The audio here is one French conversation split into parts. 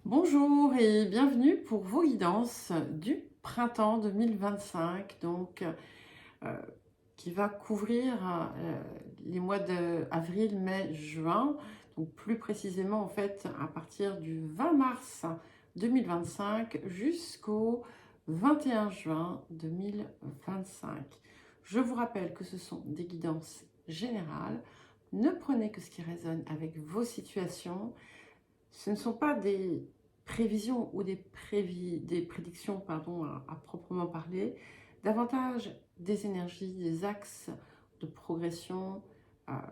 Bonjour et bienvenue pour vos guidances du printemps 2025, euh, qui va couvrir les mois d'avril, mai, juin, donc plus précisément en fait à partir du 20 mars 2025 jusqu'au 21 juin 2025. Je vous rappelle que ce sont des guidances générales. Ne prenez que ce qui résonne avec vos situations. Ce ne sont pas des prévisions ou des prédictions à proprement parler, davantage des énergies, des axes de progression,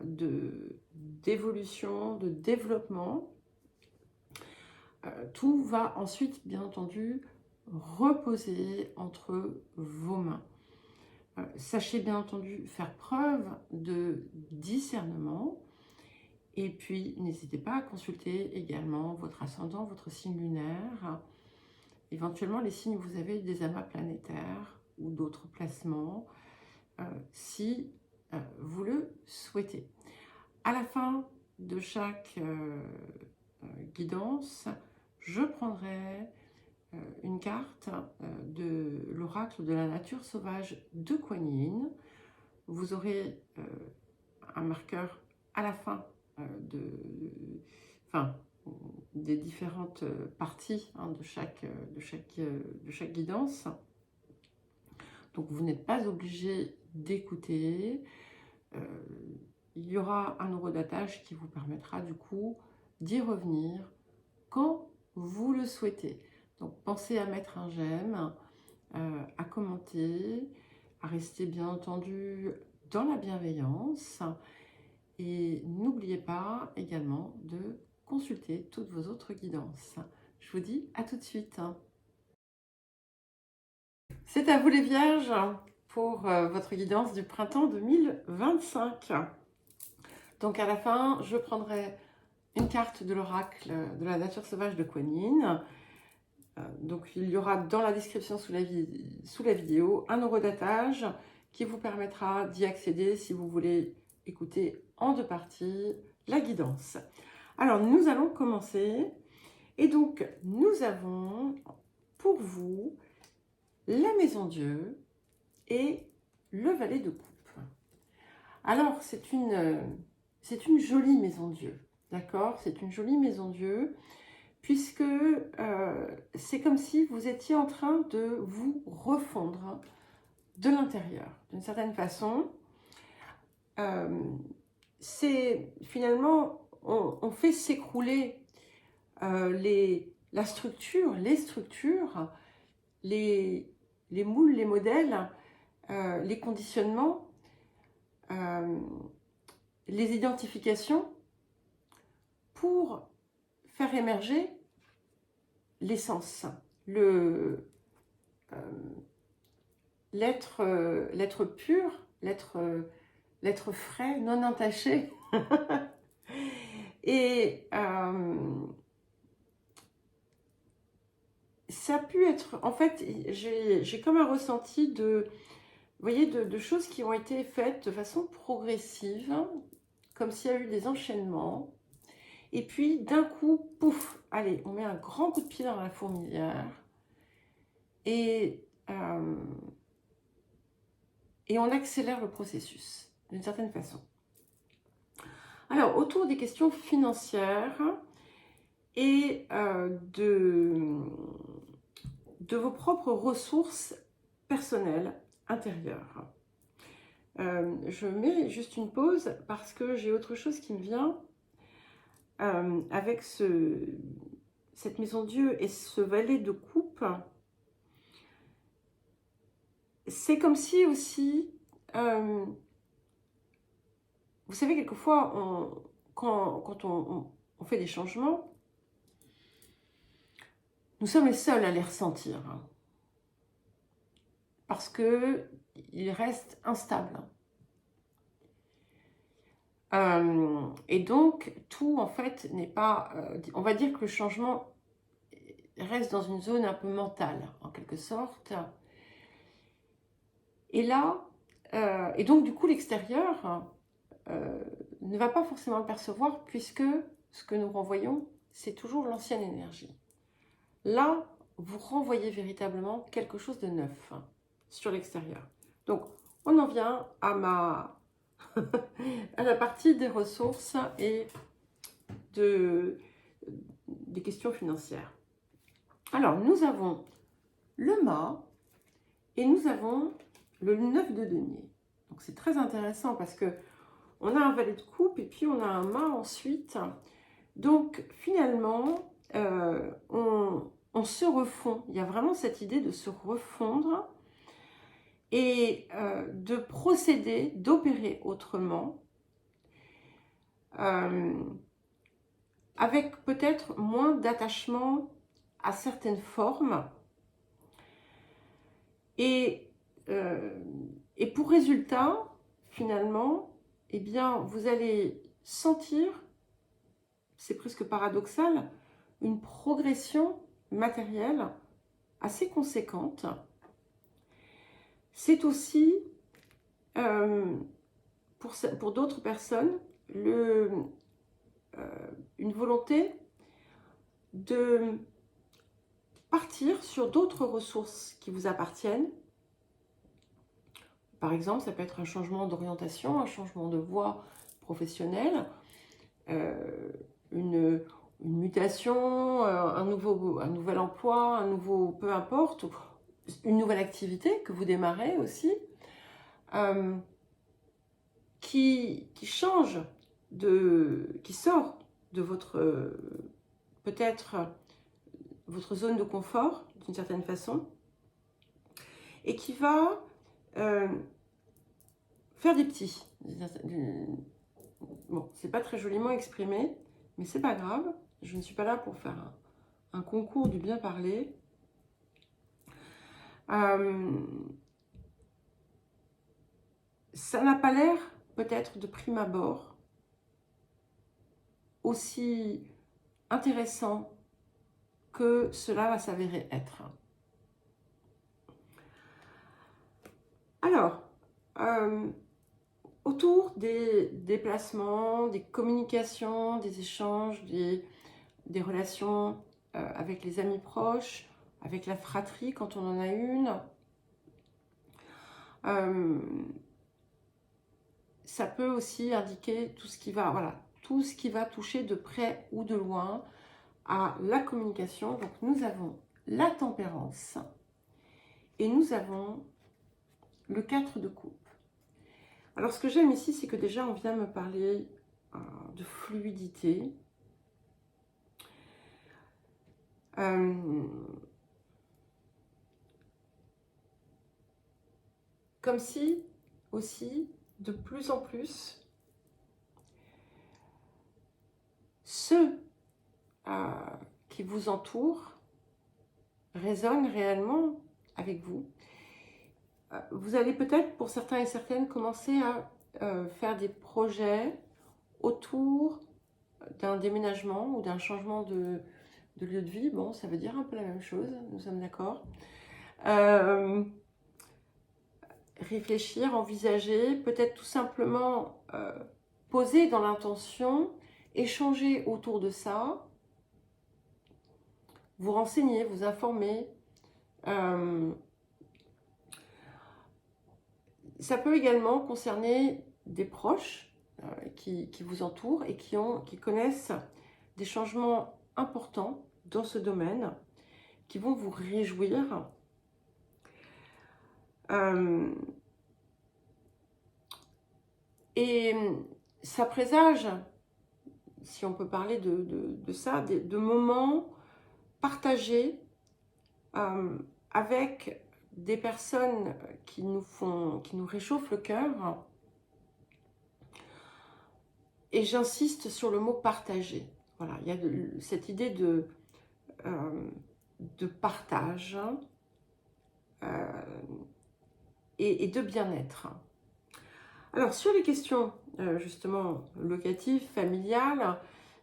d'évolution, de développement. Tout va ensuite, bien entendu, reposer entre vos mains. Sachez bien entendu faire preuve de discernement. Et puis, n'hésitez pas à consulter également votre ascendant, votre signe lunaire, éventuellement les signes où vous avez des amas planétaires ou d'autres placements, si vous le souhaitez. À la fin de chaque guidance, je prendrai une carte de l'oracle de la nature sauvage de Kuan Yin. Vous aurez un marqueur à la fin des différentes parties de chaque guidance. Donc vous n'êtes pas obligé d'écouter. Il y aura un horodatage qui vous permettra du coup d'y revenir quand vous le souhaitez. Donc pensez à mettre un j'aime, à commenter, à rester bien entendu dans la bienveillance. Et n'oubliez pas également de consulter toutes vos autres guidances. Je vous dis à tout de suite. C'est à vous les vierges pour votre guidance du printemps 2025. Donc à la fin, je prendrai une carte de l'oracle de la nature sauvage de Kuan Yin. Donc il y aura dans la description sous la vidéo un horodatage qui vous permettra d'y accéder si vous voulez écouter en deux parties la guidance. Alors nous allons commencer et donc nous avons pour vous la maison Dieu et le valet de coupe. Alors c'est une jolie maison Dieu, d'accord? C'est une jolie maison Dieu puisque c'est comme si vous étiez en train de vous refondre de l'intérieur d'une certaine façon. C'est finalement on fait s'écrouler la structure, les structures, les moules, les modèles, les conditionnements, les identifications pour faire émerger l'essence, l'être pur, l'être frais, non entaché. Et ça a pu être, en fait, j'ai comme un ressenti de, vous voyez, de choses qui ont été faites de façon progressive, comme s'il y a eu des enchaînements. Et puis, d'un coup, pouf, allez, on met un grand coup de pied dans la fourmilière. Et on accélère le processus, d'une certaine façon. Alors, autour des questions financières et de vos propres ressources personnelles intérieures. Je mets juste une pause parce que j'ai autre chose qui me vient avec cette maison Dieu et ce valet de coupe. C'est comme si aussi, vous savez, quelquefois, quand on fait des changements, nous sommes les seuls à les ressentir. Parce qu'ils restent instables. Et donc, tout, en fait, n'est pas... on va dire que le changement reste dans une zone un peu mentale, en quelque sorte. Et là, et donc, du coup, l'extérieur ne va pas forcément le percevoir, puisque ce que nous renvoyons, c'est toujours l'ancienne énergie. là, vous renvoyez véritablement quelque chose de neuf sur l'extérieur. Donc, on en vient à à la partie des ressources et des questions financières. Alors, nous avons le mât et nous avons le 9 de denier. Donc, c'est très intéressant parce que on a un valet de coupe et puis on a un mât ensuite. Donc, finalement, on se refond. Il y a vraiment cette idée de se refondre et de procéder, d'opérer autrement, avec peut-être moins d'attachement à certaines formes. Et pour résultat, finalement, eh bien, vous allez sentir, c'est presque paradoxal, une progression matérielle assez conséquente. C'est aussi, pour d'autres personnes, une volonté de partir sur d'autres ressources qui vous appartiennent. Par exemple, ça peut être un changement d'orientation, un changement de voie professionnelle, une mutation, un nouvel emploi, un nouveau, peu importe, une nouvelle activité que vous démarrez aussi, qui change, qui sort de votre, peut-être, votre zone de confort, d'une certaine façon, et qui va faire des petits. Bon, c'est pas très joliment exprimé, mais c'est pas grave. Je ne suis pas là pour faire un concours du bien parler. Ça n'a pas l'air, peut-être de prime abord, aussi intéressant que cela va s'avérer être. Alors, autour des déplacements, des communications, des échanges, des relations avec les amis proches, avec la fratrie quand on en a une, ça peut aussi indiquer tout ce qui va, voilà, tout ce qui va toucher de près ou de loin à la communication. Donc nous avons la tempérance et nous avons le 4 de coupe. Alors ce que j'aime ici, c'est que déjà on vient me parler de fluidité. Comme si aussi, de plus en plus, ceux qui vous entourent résonnent réellement avec vous. Vous allez peut-être, pour certains et certaines, commencer à faire des projets autour d'un déménagement ou d'un changement de lieu de vie. Bon, ça veut dire un peu la même chose, nous sommes d'accord. Réfléchir, envisager, peut-être tout simplement poser dans l'intention, échanger autour de ça, vous renseigner, vous informer. Ça peut également concerner des proches qui vous entourent et qui connaissent des changements importants dans ce domaine, qui vont vous réjouir. Et ça présage, si on peut parler de ça, de moments partagés avec des personnes qui nous réchauffent le cœur. Et j'insiste sur le mot partager. Voilà, il y a cette idée de partage et de bien-être. Alors, sur les questions, justement, locatives, familiales,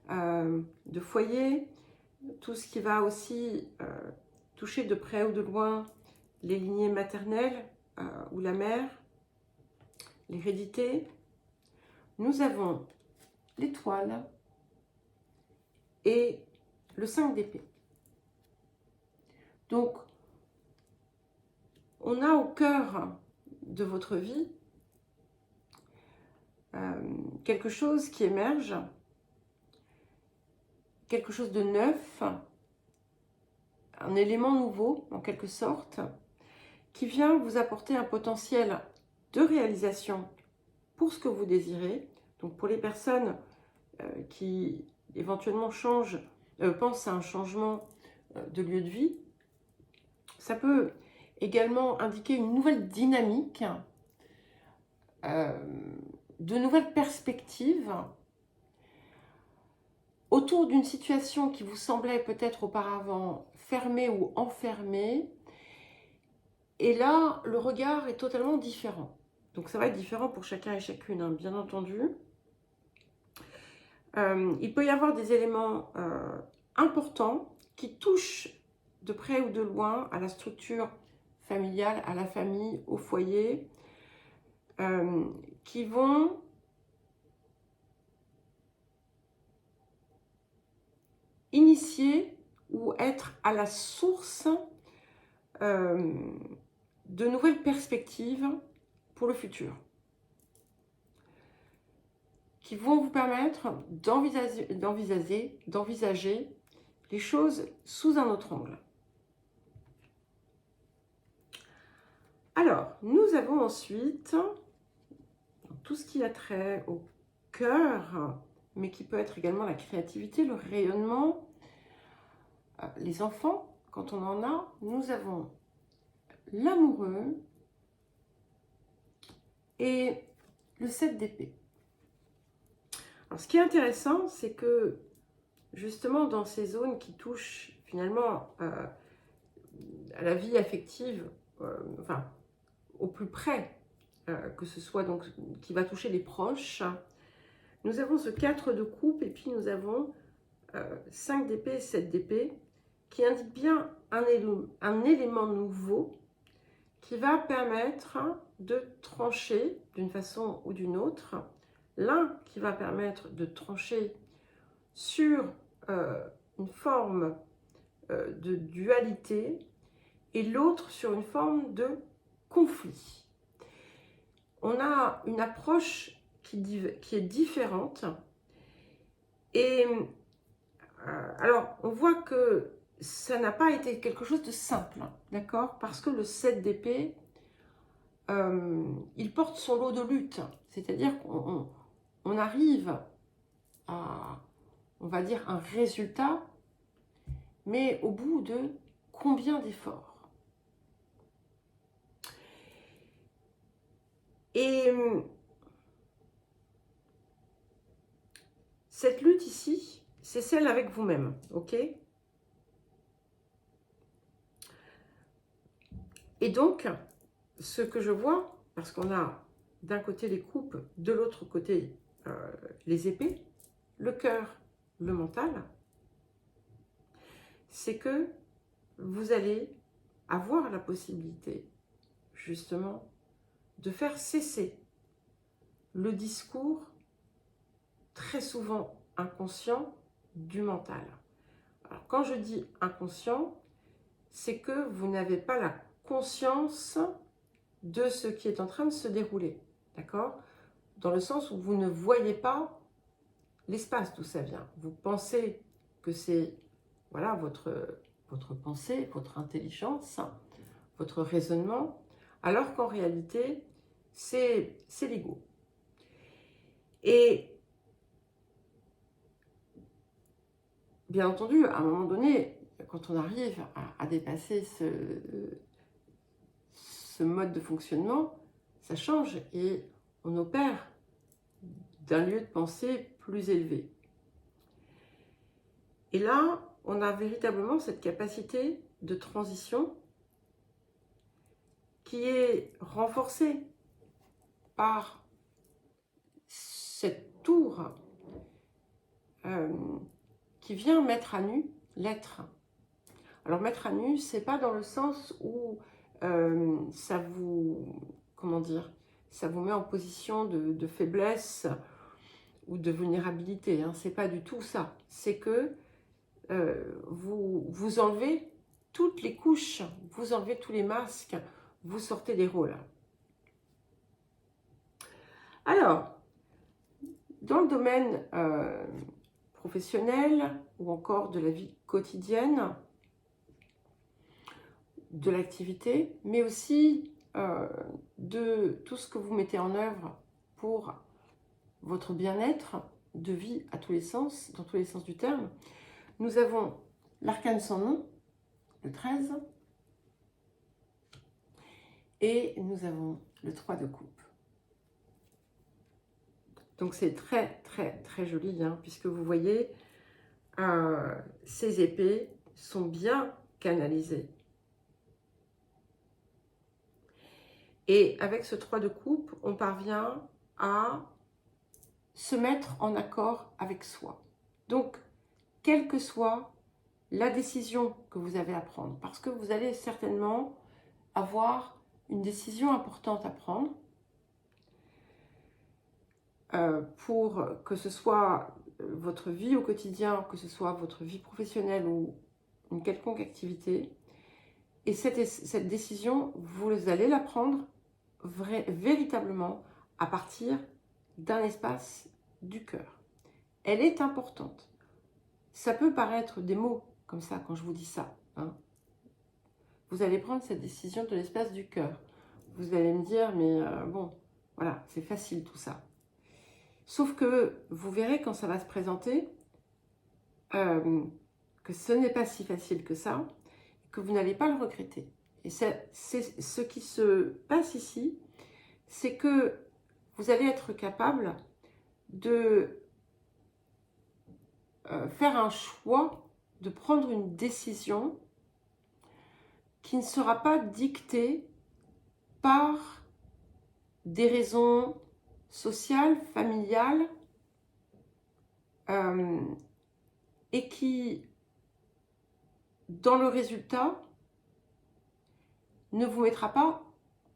de foyer, tout ce qui va aussi toucher de près ou de loin les lignées maternelles ou la mère, l'hérédité, nous avons l'étoile et le 5 d'épée. Donc, on a au cœur de votre vie quelque chose qui émerge, quelque chose de neuf, un élément nouveau en quelque sorte, qui vient vous apporter un potentiel de réalisation pour ce que vous désirez. Donc pour les personnes qui éventuellement pensent à un changement de lieu de vie, ça peut également indiquer une nouvelle dynamique, de nouvelles perspectives autour d'une situation qui vous semblait peut-être auparavant fermée ou enfermée. Et là, le regard est totalement différent. Donc ça va être différent pour chacun et chacune, hein, bien entendu. Il peut y avoir des éléments importants qui touchent de près ou de loin à la structure familiale, à la famille, au foyer, qui vont initier ou être à la source de nouvelles perspectives pour le futur, qui vont vous permettre d'envisager les choses sous un autre angle. Alors, nous avons ensuite tout ce qui a trait au cœur, mais qui peut être également la créativité, le rayonnement, les enfants, quand on en a. Nous avons l'amoureux et le 7 d'épée. Alors, ce qui est intéressant, c'est que justement dans ces zones qui touchent finalement à la vie affective, enfin au plus près, que ce soit donc qui va toucher les proches, nous avons ce 4 de coupe et puis nous avons 5 d'épée et 7 d'épée qui indique bien un élément nouveau qui va permettre de trancher d'une façon ou d'une autre. L'un qui va permettre de trancher sur une forme de dualité et l'autre sur une forme de conflit. On a une approche qui est différente et alors on voit que ça n'a pas été quelque chose de simple, d'accord, parce que le 7 d'épée il porte son lot de lutte, c'est-à-dire qu'on arrive à, on va dire, un résultat, mais au bout de combien d'efforts? Et cette lutte ici, c'est celle avec vous-même, ok? Et donc, ce que je vois, parce qu'on a d'un côté les coupes, de l'autre côté les épées, le cœur, le mental, c'est que vous allez avoir la possibilité, justement, de faire cesser le discours très souvent inconscient du mental. Alors, quand je dis inconscient, c'est que vous n'avez pas la conscience de ce qui est en train de se dérouler, d'accord? Dans le sens où vous ne voyez pas l'espace d'où ça vient. Vous pensez que c'est, voilà, votre pensée, votre intelligence, votre raisonnement, alors qu'en réalité, c'est l'ego. Et bien entendu, à un moment donné, quand on arrive à dépasser ce mode de fonctionnement, ça change et on opère d'un lieu de pensée plus élevé. Et là, on a véritablement cette capacité de transition qui est renforcée par cette tour qui vient mettre à nu l'être. Alors mettre à nu, c'est pas dans le sens où ça vous, comment dire, ça vous met en position de faiblesse ou de vulnérabilité, hein. C'est pas du tout ça. C'est que vous enlevez toutes les couches, vous enlevez tous les masques, vous sortez des rôles. Alors, dans le domaine professionnel ou encore de la vie quotidienne, de l'activité, mais aussi de tout ce que vous mettez en œuvre pour votre bien-être de vie à tous les sens, dans tous les sens du terme, nous avons l'arcane sans nom, le 13, et nous avons le 3 de coupe. Donc c'est très très très joli, hein, puisque vous voyez, ces épées sont bien canalisées. Et avec ce 3 de coupe, on parvient à se mettre en accord avec soi. Donc, quelle que soit la décision que vous avez à prendre, parce que vous allez certainement avoir une décision importante à prendre, pour que ce soit votre vie au quotidien, que ce soit votre vie professionnelle ou une quelconque activité. Et cette décision, vous allez la prendre véritablement à partir d'un espace du cœur. Elle est importante. Ça peut paraître des mots comme ça quand je vous dis ça, hein. Vous allez prendre cette décision de l'espace du cœur. Vous allez me dire, mais bon, voilà, c'est facile tout ça. Sauf que vous verrez quand ça va se présenter que ce n'est pas si facile que ça, que vous n'allez pas le regretter. Et c'est ce qui se passe ici, c'est que vous allez être capable de faire un choix, de prendre une décision qui ne sera pas dictée par des raisons sociales, familiales, et qui, dans le résultat, ne vous mettra pas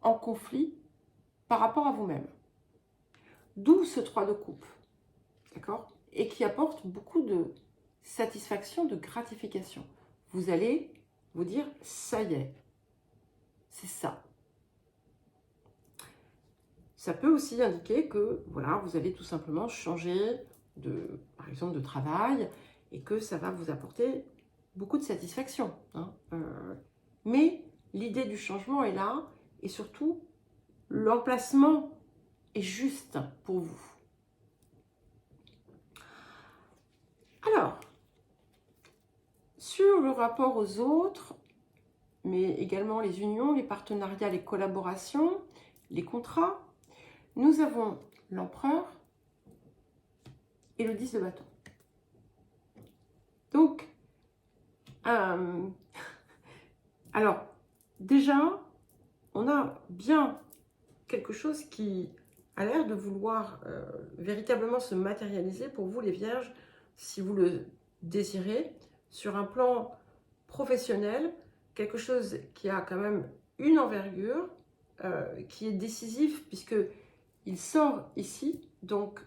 en conflit par rapport à vous-même. D'où ce 3 de coupe, d'accord? Et qui apporte beaucoup de satisfaction, de gratification. Vous allez vous dire, ça y est, c'est ça. Ça peut aussi indiquer que voilà, vous allez tout simplement changer par exemple, de travail et que ça va vous apporter beaucoup de satisfaction, hein. Mais l'idée du changement est là et surtout, l'emplacement est juste pour vous. Alors, sur le rapport aux autres, mais également les unions, les partenariats, les collaborations, les contrats, nous avons l'empereur et le 10 de bâton. Donc, alors, déjà, on a bien quelque chose qui a l'air de vouloir véritablement se matérialiser pour vous, les vierges, si vous le désirez, sur un plan professionnel, quelque chose qui a quand même une envergure, qui est décisif, puisqu'il sort ici, donc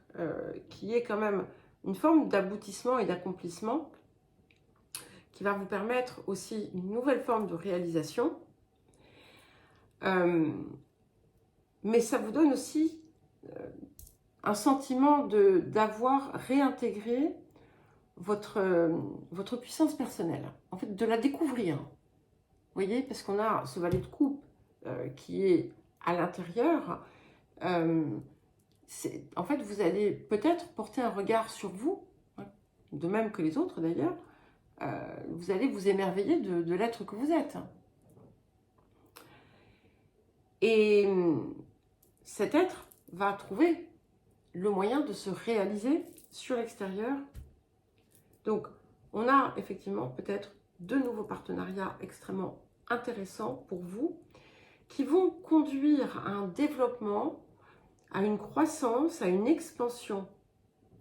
qui est quand même une forme d'aboutissement et d'accomplissement, qui va vous permettre aussi une nouvelle forme de réalisation. Mais ça vous donne aussi un sentiment d'avoir réintégré votre puissance personnelle, en fait de la découvrir. Vous voyez, parce qu'on a ce valet de coupe qui est à l'intérieur. En fait, vous allez peut-être porter un regard sur vous, hein, de même que les autres d'ailleurs. Vous allez vous émerveiller de l'être que vous êtes. Et cet être va trouver le moyen de se réaliser sur l'extérieur. Donc, on a effectivement peut-être de nouveaux partenariats extrêmement intéressants pour vous, qui vont conduire à un développement, à une croissance, à une expansion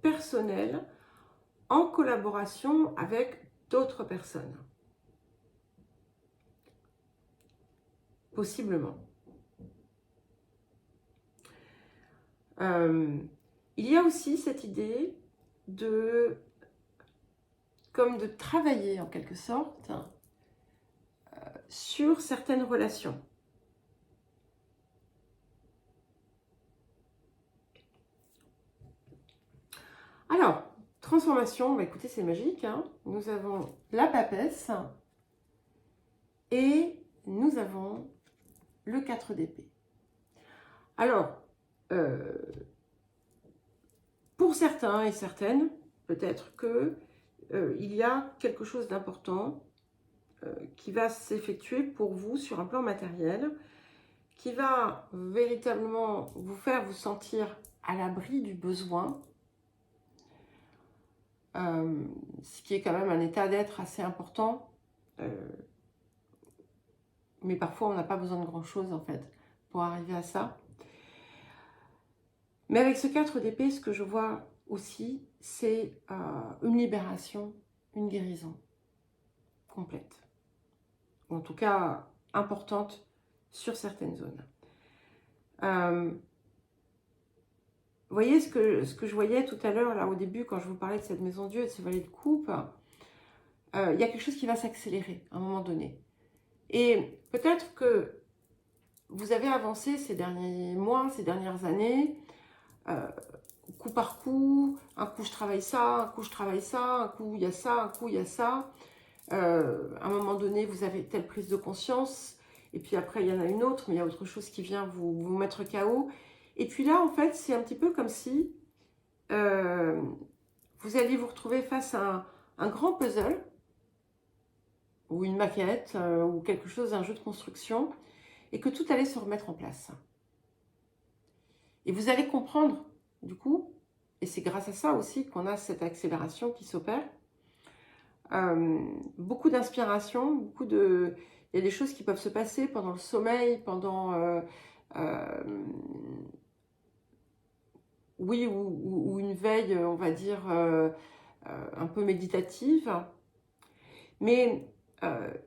personnelle en collaboration avec d'autres personnes. Possiblement. Il y a aussi cette idée comme de travailler en quelque sorte sur certaines relations. Alors, transformation, bah écoutez, c'est magique, hein. Nous avons la papesse et nous avons le 4 d'épée. Alors, pour certains et certaines, peut-être que il y a quelque chose d'important qui va s'effectuer pour vous sur un plan matériel, qui va véritablement vous faire vous sentir à l'abri du besoin, ce qui est quand même un état d'être assez important, mais parfois on n'a pas besoin de grand chose en fait pour arriver à ça. Mais avec ce 4 d'épée, ce que je vois aussi, c'est une libération, une guérison complète, ou en tout cas importante sur certaines zones. Vous voyez ce que je voyais tout à l'heure, là au début, quand je vous parlais de cette maison Dieu et de ce valet de coupe, il y a quelque chose qui va s'accélérer à un moment donné. Et peut-être que vous avez avancé ces derniers mois, ces dernières années, coup par coup, un coup je travaille ça, un coup je travaille ça, un coup il y a ça, un coup il y a ça. À un moment donné, vous avez telle prise de conscience, et puis après il y en a une autre, mais il y a autre chose qui vient vous mettre KO. Et puis là, en fait, c'est un petit peu comme si vous alliez vous retrouver face à un grand puzzle, ou une maquette, ou quelque chose, un jeu de construction, et que tout allait se remettre en place. Et vous allez comprendre, du coup, et c'est grâce à ça aussi qu'on a cette accélération qui s'opère, beaucoup d'inspiration, beaucoup de... Il y a des choses qui peuvent se passer pendant le sommeil, pendant... oui, ou une veille, on va dire, un peu méditative. Mais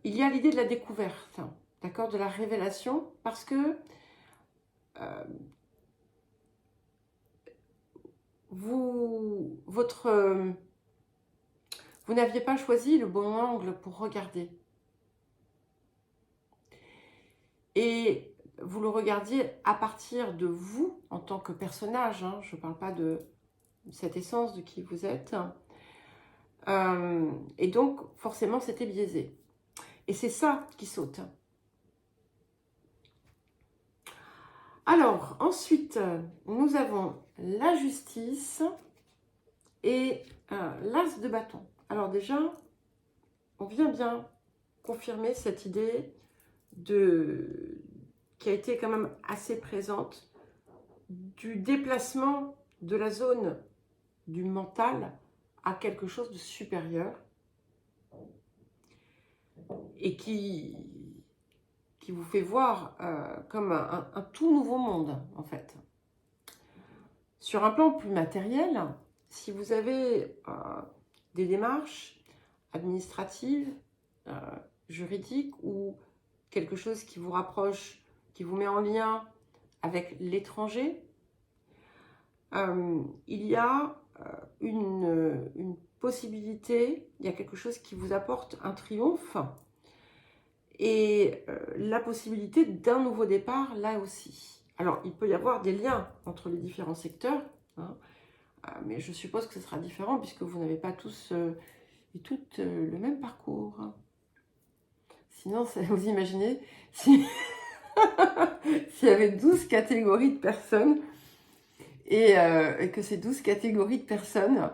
il y a l'idée de la découverte, d'accord, de la révélation, parce que vous n'aviez pas choisi le bon angle pour regarder. Et vous le regardiez à partir de vous, en tant que personnage, hein, je ne parle pas de cette essence de qui vous êtes. Et donc, forcément, c'était biaisé. Et c'est ça qui saute. Alors, ensuite, nous avons la justice et l'as de bâton. Alors déjà, on vient bien confirmer cette idée qui a été quand même assez présente du déplacement de la zone du mental à quelque chose de supérieur et qui vous fait voir comme un tout nouveau monde, en fait. Sur un plan plus matériel, si vous avez des démarches administratives, juridiques ou quelque chose qui vous rapproche, qui vous met en lien avec l'étranger, il y a une possibilité, il y a quelque chose qui vous apporte un triomphe et la possibilité d'un nouveau départ là aussi. Alors, il peut y avoir des liens entre les différents secteurs, hein, mais je suppose que ce sera différent puisque vous n'avez pas tous et toutes le même parcours. Sinon, vous imaginez s'il y avait 12 catégories de personnes et que ces 12 catégories de personnes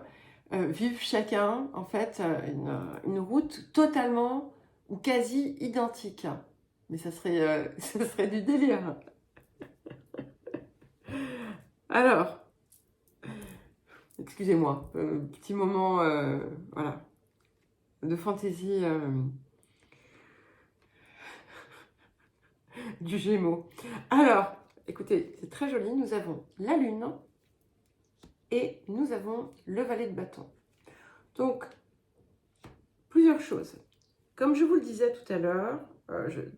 vivent chacun, en fait, une route totalement ou quasi identique. Mais ça serait du délire. Alors, excusez-moi, petit moment, voilà, de fantaisie du Gémeaux. Alors, écoutez, c'est très joli. Nous avons la Lune et nous avons le valet de bâton. Donc, plusieurs choses. Comme je vous le disais tout à l'heure,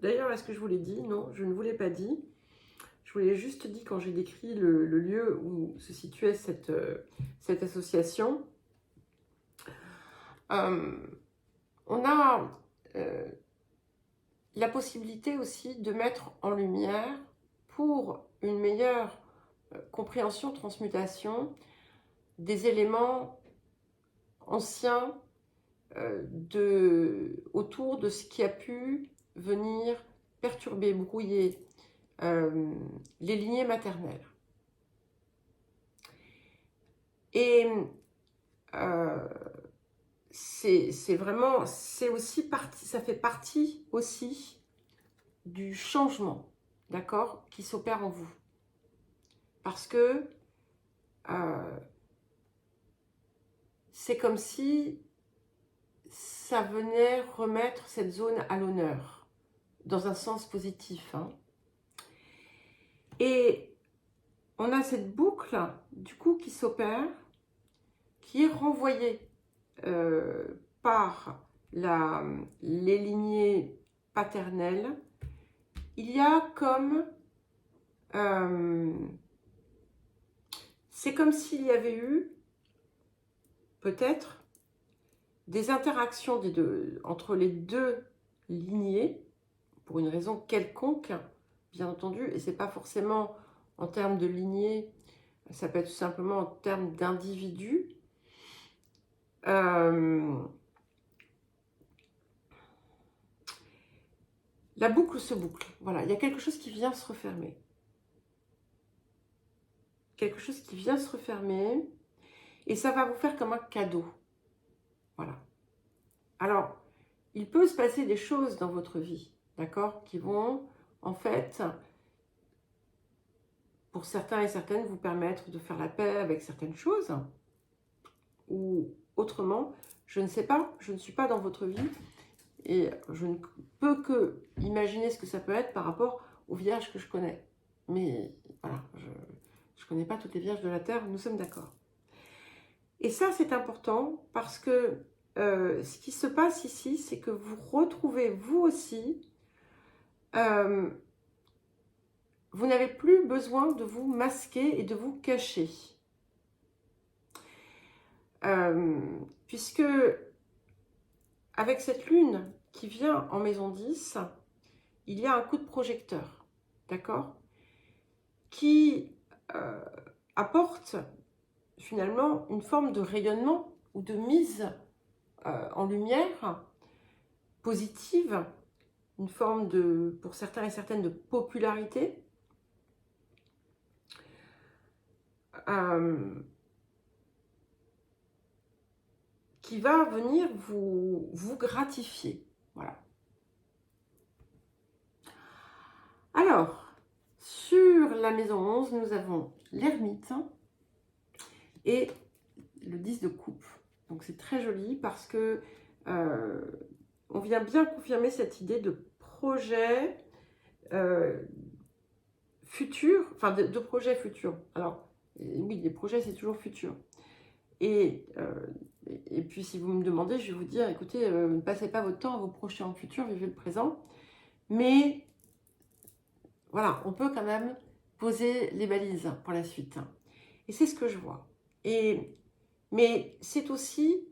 d'ailleurs, est-ce que je vous l'ai dit? Non, je ne vous l'ai pas dit. Je vous l'ai juste dit quand j'ai décrit le lieu où se situait cette association. On a la possibilité aussi de mettre en lumière, pour une meilleure compréhension, transmutation, des éléments anciens autour de ce qui a pu venir perturber, brouiller les lignées maternelles. Et c'est vraiment, c'est aussi partie, ça fait partie aussi du changement, d'accord, qui s'opère en vous. Parce que c'est comme si ça venait remettre cette zone à l'honneur, dans un sens positif. Hein. Et on a cette boucle, du coup, qui s'opère, qui est renvoyée par les lignées paternelles. Il y a comme... c'est comme s'il y avait eu, peut-être, des interactions entre les deux lignées, pour une raison quelconque, bien entendu, et c'est pas forcément en termes de lignée, ça peut être tout simplement en termes d'individus. La boucle se boucle, voilà, il y a quelque chose qui vient se refermer. Quelque chose qui vient se refermer, et ça va vous faire comme un cadeau. Voilà. Alors, il peut se passer des choses dans votre vie, d'accord, qui vont, en fait, pour certains et certaines, vous permettre de faire la paix avec certaines choses, ou autrement, je ne sais pas, je ne suis pas dans votre vie, et je ne peux que imaginer ce que ça peut être par rapport aux vierges que je connais. Mais voilà, je ne connais pas toutes les vierges de la Terre, nous sommes d'accord. Et ça, c'est important parce que ce qui se passe ici, c'est que vous retrouvez, vous aussi, vous n'avez plus besoin de vous masquer et de vous cacher. Puisque, avec cette lune qui vient en maison 10, il y a un coup de projecteur, d'accord, qui apporte finalement une forme de rayonnement ou de mise en lumière positive, une forme de, pour certains et certaines, de popularité, qui va venir vous gratifier. Voilà. Alors, sur la maison 11, nous avons l'ermite et le 10 de coupe. Donc c'est très joli parce que on vient bien confirmer cette idée de projet futur, enfin de projet futur. Alors, oui, les projets, c'est toujours futur. Et puis, si vous me demandez, je vais vous dire, écoutez, ne passez pas votre temps à vous projeter en futur, vivez le présent. Mais, voilà, on peut quand même poser les balises pour la suite. Et c'est ce que je vois. Mais c'est aussi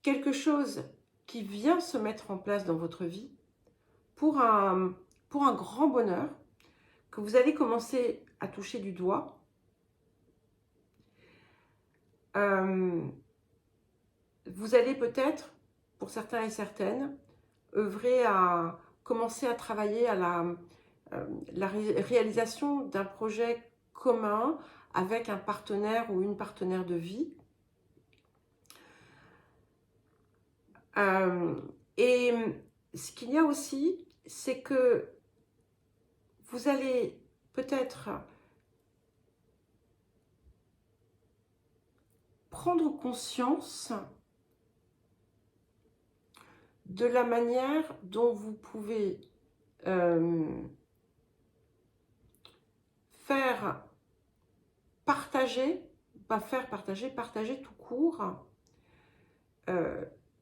quelque chose qui vient se mettre en place dans votre vie pour un grand bonheur que vous allez commencer à toucher du doigt. Vous allez peut-être, pour certains et certaines, œuvrer à commencer à travailler à la réalisation d'un projet commun avec un partenaire ou une partenaire de vie. Et ce qu'il y a aussi, c'est que vous allez peut-être prendre conscience de la manière dont vous pouvez faire partager, partager tout court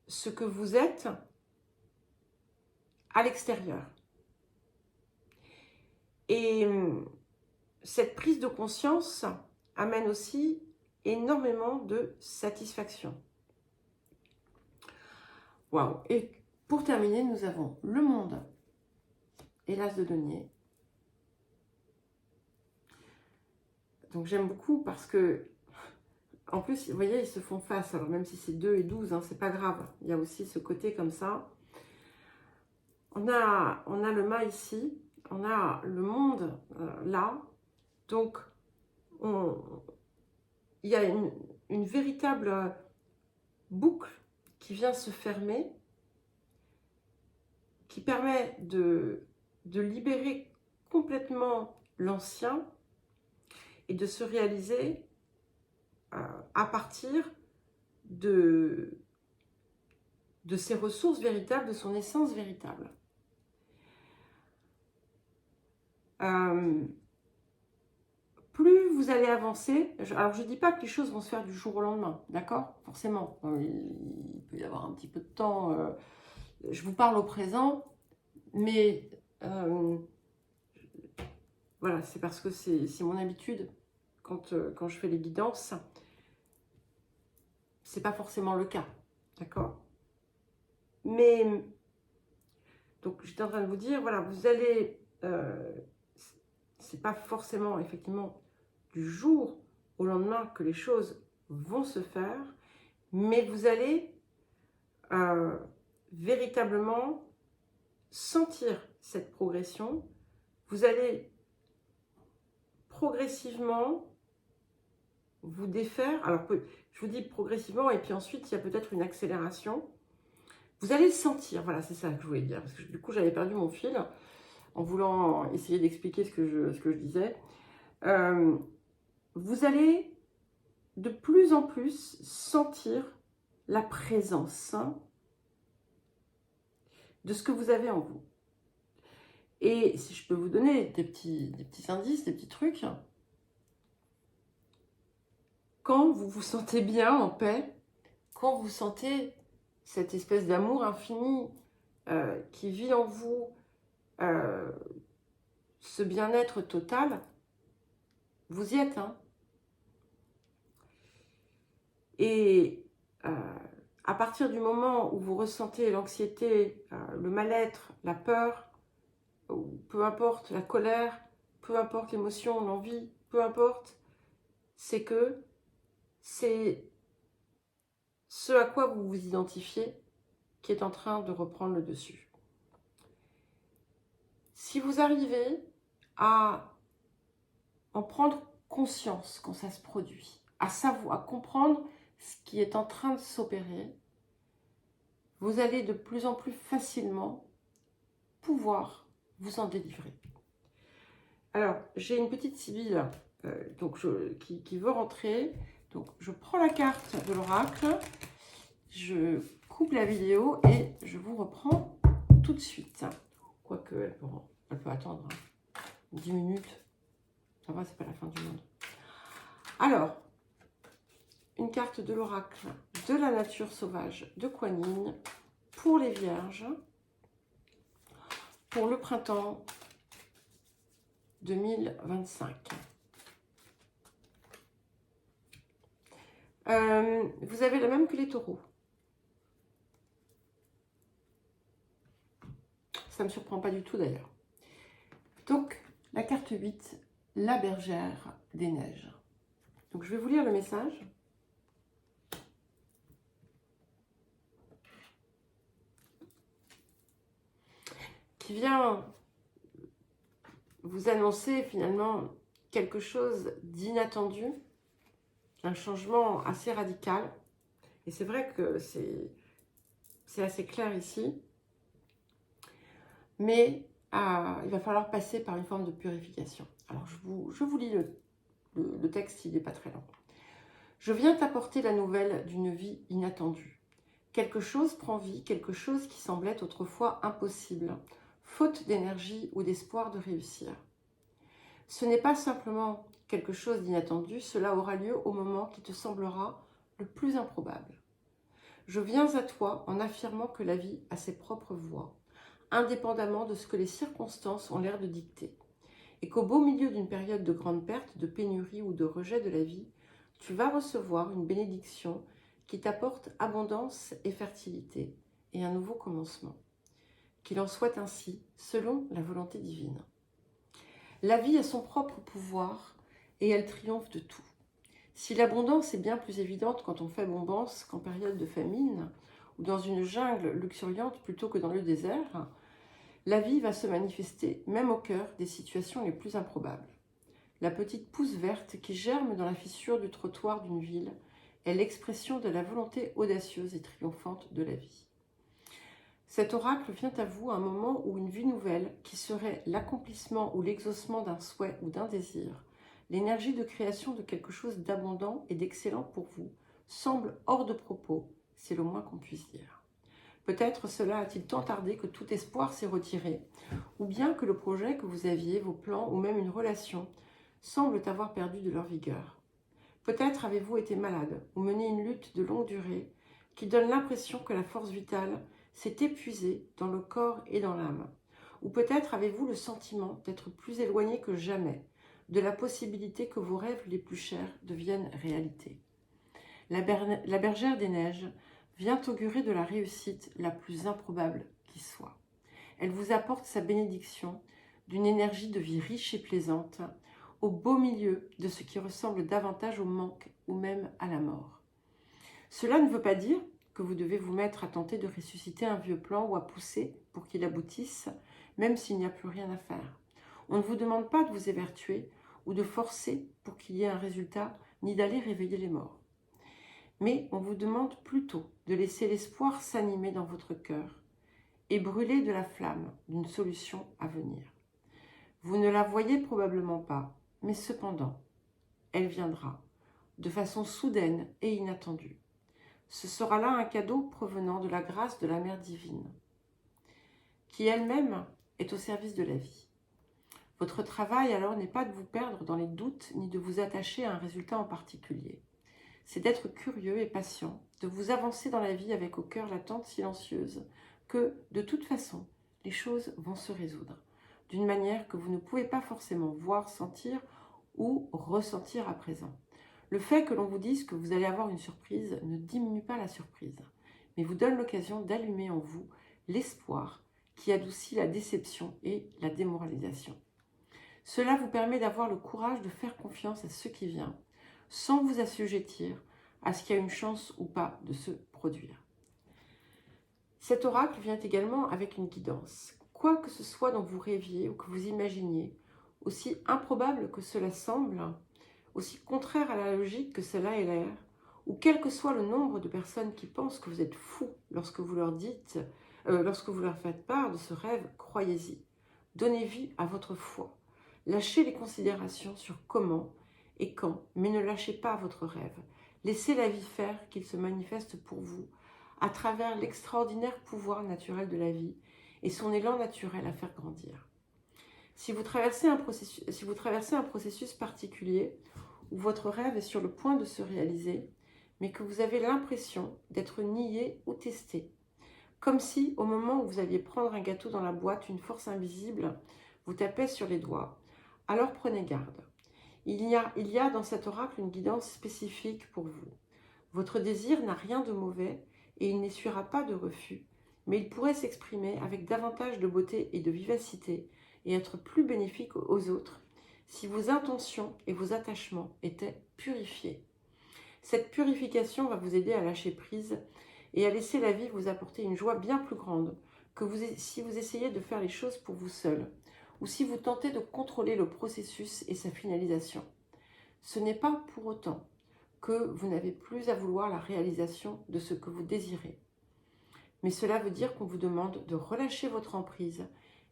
ce que vous êtes à l'extérieur. Et cette prise de conscience amène aussi énormément de satisfaction. Waouh! Et Pour terminer, nous avons le monde et l'as de denier. Donc j'aime beaucoup parce que, en plus, vous voyez, ils se font face. Alors même si c'est 2 et 12, hein, c'est pas grave. Il y a aussi ce côté comme ça. On a le mât ici, on a le monde là. Donc, il y a une véritable boucle qui vient se fermer, qui permet de libérer complètement l'ancien et de se réaliser à partir de ses ressources véritables, de son essence véritable. Plus vous allez avancer, alors je ne dis pas que les choses vont se faire du jour au lendemain, d'accord? Forcément, il peut y avoir un petit peu de temps, je vous parle au présent, mais voilà, c'est parce que c'est mon habitude quand je fais les guidances, c'est pas forcément le cas, d'accord? Mais, donc j'étais en train de vous dire, voilà, vous allez, c'est pas forcément effectivement du jour au lendemain que les choses vont se faire, mais vous allez véritablement sentir cette progression. Vous allez progressivement vous défaire. Alors, je vous dis progressivement, et puis ensuite, il y a peut-être une accélération. Vous allez le sentir, voilà, c'est ça que je voulais dire. Parce que du coup, j'avais perdu mon fil en voulant essayer d'expliquer ce que je disais. Vous allez de plus en plus sentir la présence de ce que vous avez en vous. Et si je peux vous donner des petits indices, des petits trucs, quand vous vous sentez bien, en paix, quand vous sentez cette espèce d'amour infini qui vit en vous, ce bien-être total, vous y êtes, hein. Et à partir du moment où vous ressentez l'anxiété, le mal-être, la peur, ou peu importe, la colère, peu importe l'émotion, l'envie, peu importe, c'est que c'est ce à quoi vous vous identifiez qui est en train de reprendre le dessus. Si vous arrivez à en prendre conscience quand ça se produit, à savoir, à comprendre ce qui est en train de s'opérer, vous allez de plus en plus facilement pouvoir vous en délivrer. Alors, j'ai une petite Sibylle qui veut rentrer. Donc, je prends la carte de l'oracle, je coupe la vidéo et je vous reprends tout de suite. Quoique, elle peut attendre 10 minutes. Ça va, c'est pas la fin du monde. Alors, une carte de l'oracle de la nature sauvage de Kuan Yin pour les vierges pour le printemps 2025. Vous avez la même que les taureaux. Ça ne me surprend pas du tout d'ailleurs. Donc, la carte 8, la bergère des neiges. Donc, je vais vous lire le message. Qui vient vous annoncer finalement quelque chose d'inattendu, un changement assez radical. Et c'est vrai que c'est assez clair ici. Mais il va falloir passer par une forme de purification. Alors, je vous lis le texte, il n'est pas très long. Je viens t'apporter la nouvelle d'une vie inattendue. Quelque chose prend vie, quelque chose qui semblait autrefois impossible, faute d'énergie ou d'espoir de réussir. Ce n'est pas simplement quelque chose d'inattendu, cela aura lieu au moment qui te semblera le plus improbable. Je viens à toi en affirmant que la vie a ses propres voies, indépendamment de ce que les circonstances ont l'air de dicter, et qu'au beau milieu d'une période de grande perte, de pénurie ou de rejet de la vie, tu vas recevoir une bénédiction qui t'apporte abondance et fertilité, et un nouveau commencement. Qu'il en soit ainsi, selon la volonté divine. La vie a son propre pouvoir et elle triomphe de tout. Si l'abondance est bien plus évidente quand on fait bombance qu'en période de famine, ou dans une jungle luxuriante plutôt que dans le désert, la vie va se manifester même au cœur des situations les plus improbables. La petite pousse verte qui germe dans la fissure du trottoir d'une ville est l'expression de la volonté audacieuse et triomphante de la vie. Cet oracle vient à vous à un moment où une vie nouvelle, qui serait l'accomplissement ou l'exaucement d'un souhait ou d'un désir, l'énergie de création de quelque chose d'abondant et d'excellent pour vous, semble hors de propos, c'est le moins qu'on puisse dire. Peut-être cela a-t-il tant tardé que tout espoir s'est retiré, ou bien que le projet que vous aviez, vos plans ou même une relation, semblent avoir perdu de leur vigueur. Peut-être avez-vous été malade ou mené une lutte de longue durée qui donne l'impression que la force vitale s'est épuisée dans le corps et dans l'âme. Ou peut-être avez-vous le sentiment d'être plus éloigné que jamais de la possibilité que vos rêves les plus chers deviennent réalité. La bergère des neiges vient augurer de la réussite la plus improbable qui soit. Elle vous apporte sa bénédiction d'une énergie de vie riche et plaisante, au beau milieu de ce qui ressemble davantage au manque ou même à la mort. Cela ne veut pas dire que vous devez vous mettre à tenter de ressusciter un vieux plan ou à pousser pour qu'il aboutisse, même s'il n'y a plus rien à faire. On ne vous demande pas de vous évertuer ou de forcer pour qu'il y ait un résultat, ni d'aller réveiller les morts. Mais on vous demande plutôt de laisser l'espoir s'animer dans votre cœur et brûler de la flamme d'une solution à venir. Vous ne la voyez probablement pas, mais cependant, elle viendra, de façon soudaine et inattendue. Ce sera là un cadeau provenant de la grâce de la Mère divine, qui elle-même est au service de la vie. Votre travail alors n'est pas de vous perdre dans les doutes ni de vous attacher à un résultat en particulier. C'est d'être curieux et patient, de vous avancer dans la vie avec au cœur l'attente silencieuse que, de toute façon, les choses vont se résoudre, d'une manière que vous ne pouvez pas forcément voir, sentir ou ressentir à présent. Le fait que l'on vous dise que vous allez avoir une surprise ne diminue pas la surprise, mais vous donne l'occasion d'allumer en vous l'espoir qui adoucit la déception et la démoralisation. Cela vous permet d'avoir le courage de faire confiance à ce qui vient, sans vous assujettir à ce qui a une chance ou pas de se produire. Cet oracle vient également avec une guidance. Quoi que ce soit dont vous rêviez ou que vous imaginiez, aussi improbable que cela semble, aussi contraire à la logique que cela ait l'air, ou quel que soit le nombre de personnes qui pensent que vous êtes fou lorsque vous leur faites part de ce rêve, croyez-y. Donnez vie à votre foi. Lâchez les considérations sur comment et quand, mais ne lâchez pas votre rêve. Laissez la vie faire qu'il se manifeste pour vous à travers l'extraordinaire pouvoir naturel de la vie et son élan naturel à faire grandir. Si vous traversez un processus particulier où votre rêve est sur le point de se réaliser, mais que vous avez l'impression d'être nié ou testé, comme si, au moment où vous alliez prendre un gâteau dans la boîte, une force invisible vous tapait sur les doigts, alors prenez garde. Il y a dans cet oracle une guidance spécifique pour vous. Votre désir n'a rien de mauvais et il n'essuiera pas de refus, mais il pourrait s'exprimer avec davantage de beauté et de vivacité et être plus bénéfique aux autres si vos intentions et vos attachements étaient purifiés. Cette purification va vous aider à lâcher prise et à laisser la vie vous apporter une joie bien plus grande que si vous essayez de faire les choses pour vous seul ou si vous tentez de contrôler le processus et sa finalisation. Ce n'est pas pour autant que vous n'avez plus à vouloir la réalisation de ce que vous désirez. Mais cela veut dire qu'on vous demande de relâcher votre emprise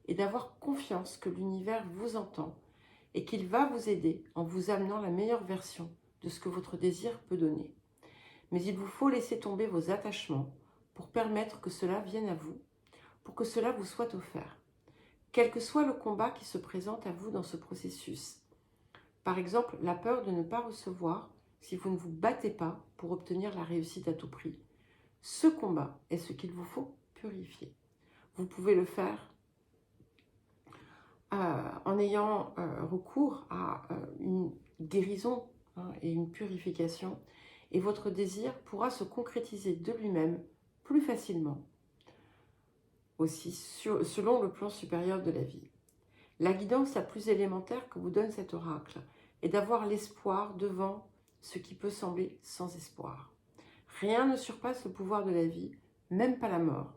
et d'avoir confiance que l'univers vous entend et qu'il va vous aider en vous amenant la meilleure version de ce que votre désir peut donner. Mais il vous faut laisser tomber vos attachements pour permettre que cela vienne à vous, pour que cela vous soit offert. Quel que soit le combat qui se présente à vous dans ce processus. Par exemple, la peur de ne pas recevoir si vous ne vous battez pas pour obtenir la réussite à tout prix. Ce combat est ce qu'il vous faut purifier. Vous pouvez le faire en ayant recours à une guérison et une purification, et votre désir pourra se concrétiser de lui-même plus facilement, aussi selon le plan supérieur de la vie. La guidance la plus élémentaire que vous donne cet oracle est d'avoir l'espoir devant ce qui peut sembler sans espoir. Rien ne surpasse le pouvoir de la vie, même pas la mort,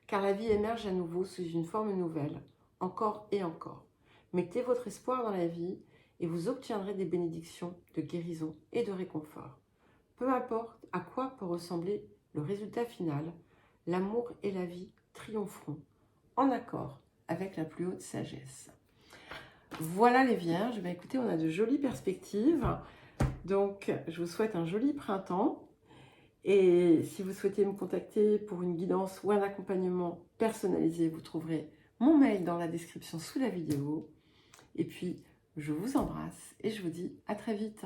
car la vie émerge à nouveau sous une forme nouvelle, encore et encore. Mettez votre espoir dans la vie et vous obtiendrez des bénédictions de guérison et de réconfort. Peu importe à quoi peut ressembler le résultat final, l'amour et la vie triompheront, en accord avec la plus haute sagesse. Voilà les Vierges, ben écoutez, on a de jolies perspectives, donc je vous souhaite un joli printemps. Et si vous souhaitez me contacter pour une guidance ou un accompagnement personnalisé, vous trouverez mon mail dans la description sous la vidéo. Et puis, je vous embrasse et je vous dis à très vite.